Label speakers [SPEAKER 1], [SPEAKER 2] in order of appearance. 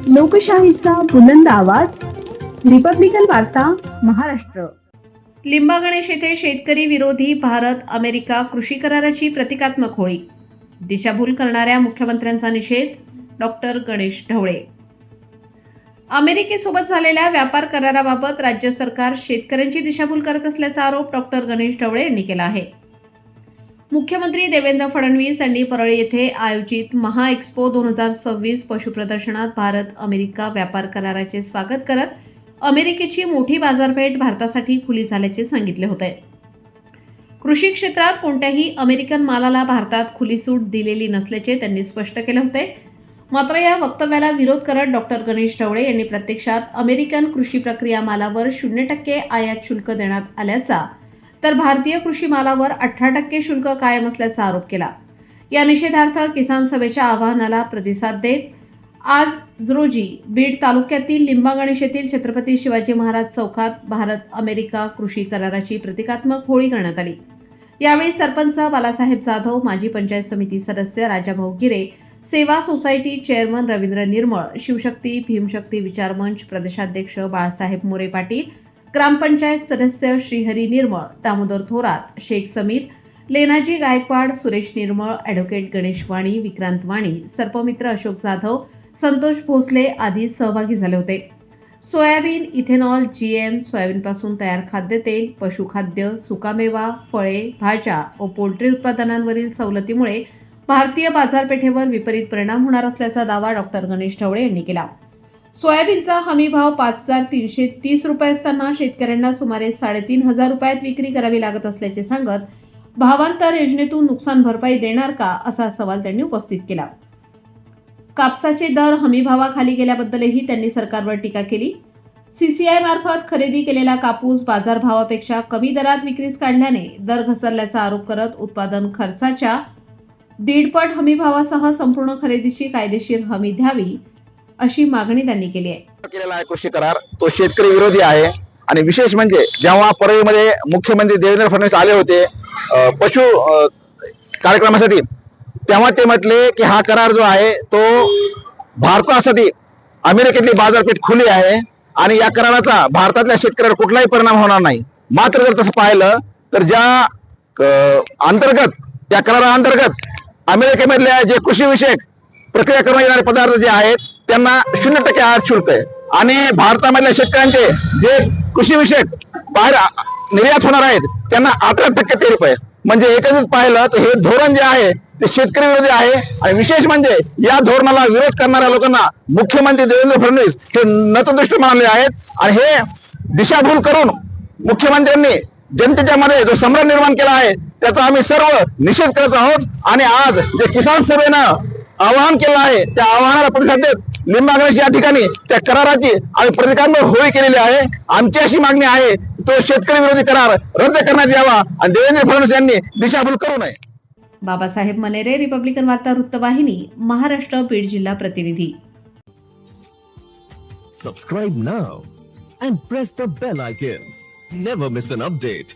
[SPEAKER 1] लोकशाहीचा बुलंद आवाज, रिपब्लिकन वार्ता, महाराष्ट्र. लिंबागणेश येथे शेतकरी विरोधी भारत अमेरिका कृषी कराराची प्रतिकात्मक होळी. दिशाभूल करणाऱ्या मुख्यमंत्र्यांचा निषेध. डॉक्टर गणेश ढवळे. अमेरिकेसोबत झालेल्या व्यापार कराराबाबत राज्य सरकार शेतकऱ्यांची दिशाभूल करत असल्याचा आरोप डॉक्टर गणेश ढवळे यांनी केला आहे. मुख्यमंत्री देवेंद्र फडणवीस यांनी परळी येथे आयोजित महा एक्स्पो 2026 पशु प्रदर्शनात भारत अमेरिका व्यापार कराराचे स्वागत करत अमेरिकेची मोठी बाजारपेठ भारतासाठी खुली झाल्याचे सांगितले होते. कृषी क्षेत्रात कोणत्याही अमेरिकन मालाला भारतात खुली सूट दिलेली नसल्याचे त्यांनी स्पष्ट केले होते. मात्र या वक्तव्याला विरोध करत डॉक्टर गणेश ढवळे यांनी प्रत्यक्षात अमेरिकन कृषी प्रक्रिया मालावर 0% आयात शुल्क देण्यात आल्याचा तर भारतीय कृषी मालावर 18% शुल्क कायम असल्याचा आरोप केला. या निषेधार्थ किसान सभेच्या आवाहनाला प्रतिसाद देत आज रोजी बीड तालुक्यातील लिंबागणेश येथील छत्रपती शिवाजी महाराज चौकात भारत अमेरिका कृषी कराराची प्रतिकात्मक होळी करण्यात आली. यावेळी सरपंच बालासाहेब जाधव, माजी पंचायत समिती सदस्य राजाभाऊ गिरे, सेवा सोसायटी चेअरमन रवींद्र निर्मळ, शिवशक्ती भीमशक्ती विचारमंच प्रदेशाध्यक्ष बाळासाहेब मोरे पाटील, ग्रामपंचायत सदस्य श्रीहरी निर्मळ, दामोदर थोरात, शेख समीर, लेनाजी गायकवाड, सुरेश निर्मळ, ॲडव्होकेट गणेश वाणी, विक्रांत वाणी, सर्पमित्र अशोक जाधव, संतोष भोसले आदी सहभागी झाले होते. सोयाबीन, इथेनॉल, जीएम, सोयाबीनपासून तयार खाद्यतेल, पशुखाद्य, सुकामेवा, फळे, भाज्या व पोल्ट्री उत्पादनांवरील सवलतीमुळे भारतीय बाजारपेठेवर विपरीत परिणाम होणार असल्याचा दावा डॉक्टर गणेश ढवळे यांनी केला. सोयाबीनचा हमी भाव 5,330 रुपये असताना शेतकऱ्यांना सुमारे 3,500 रुपयात विक्री करावी लागत असल्याचे सांगत भावांतर योजनेतून नुकसान भरपाई देणार का असा सवाल त्यांनी उपस्थित केला. कापसाचे दर हमी भावाखाली गेल्याबद्दलही त्यांनी सरकारवर टीका केली. सीसीआय मार्फत खरेदी केलेला कापूस बाजारभावापेक्षा कमी दरात विक्रीस काढल्याने दर घसरल्याचा आरोप करत उत्पादन खर्चाच्या 1.5 पट हमी भावासह संपूर्ण खरेदीची कायदेशीर हमी द्यावी अशी मागणी त्यांनी केली आहे.
[SPEAKER 2] केलेला आहे कृषी करार तो शेतकरी विरोधी आहे. आणि विशेष म्हणजे जेव्हा परळीमध्ये मुख्यमंत्री देवेंद्र फडणवीस आले होते पशु कार्यक्रमासाठी, तेव्हा ते म्हटले की हा करार जो आहे तो भारतासाठी अमेरिकेतली बाजारपेठ खुली आहे आणि या कराराचा भारतातल्या शेतकऱ्यावर कुठलाही परिणाम होणार नाही. मात्र जर तसं पाहिलं तर ज्या अंतर्गत या कराराअंतर्गत अमेरिकेमधल्या जे कृषी विषयक प्रक्रिया करून येणारे पदार्थ जे आहेत त्यांना 0% आयात शुल्क आहे आणि भारतामधल्या शेतकऱ्यांचे जे कृषी विषयक बाहेर निर्यात होणार आहेत त्यांना 18% टेरिफ आहे. म्हणजे एकत्रित पाहिलं तर हे धोरण जे आहे ते शेतकरी विरोधी आहे. आणि विशेष म्हणजे या धोरणाला विरोध करणाऱ्या लोकांना मुख्यमंत्री देवेंद्र फडणवीस हे नतदृष्ट मानले आहेत आणि हे दिशाभूल करून मुख्यमंत्र्यांनी जनतेच्या मध्ये जो संभ्रम निर्माण केला आहे त्याचा आम्ही सर्व निषेध करत आहोत. आणि आज जे किसान सभेनं आवाहन केलं आहे त्या आवाहनाला प्रतिसाद देत लिंबागणेश या ठिकाणी त्या कराराची आम्ही प्रतिकात्मक होळी केलेली आहे. आमची अशी मागणी आहे तो शेतकरी विरोधी करार रद्द करण्यात यावा आणि देवेंद्र फडणवीस यांनी दिशाभूल करू नये.
[SPEAKER 1] बाबासाहेब मनेरे, रिपब्लिकन वार्ता वृत्तवाहिनी, महाराष्ट्र, बीड जिल्हा प्रतिनिधी.
[SPEAKER 3] Subscribe now and press the bell icon. Never miss an update.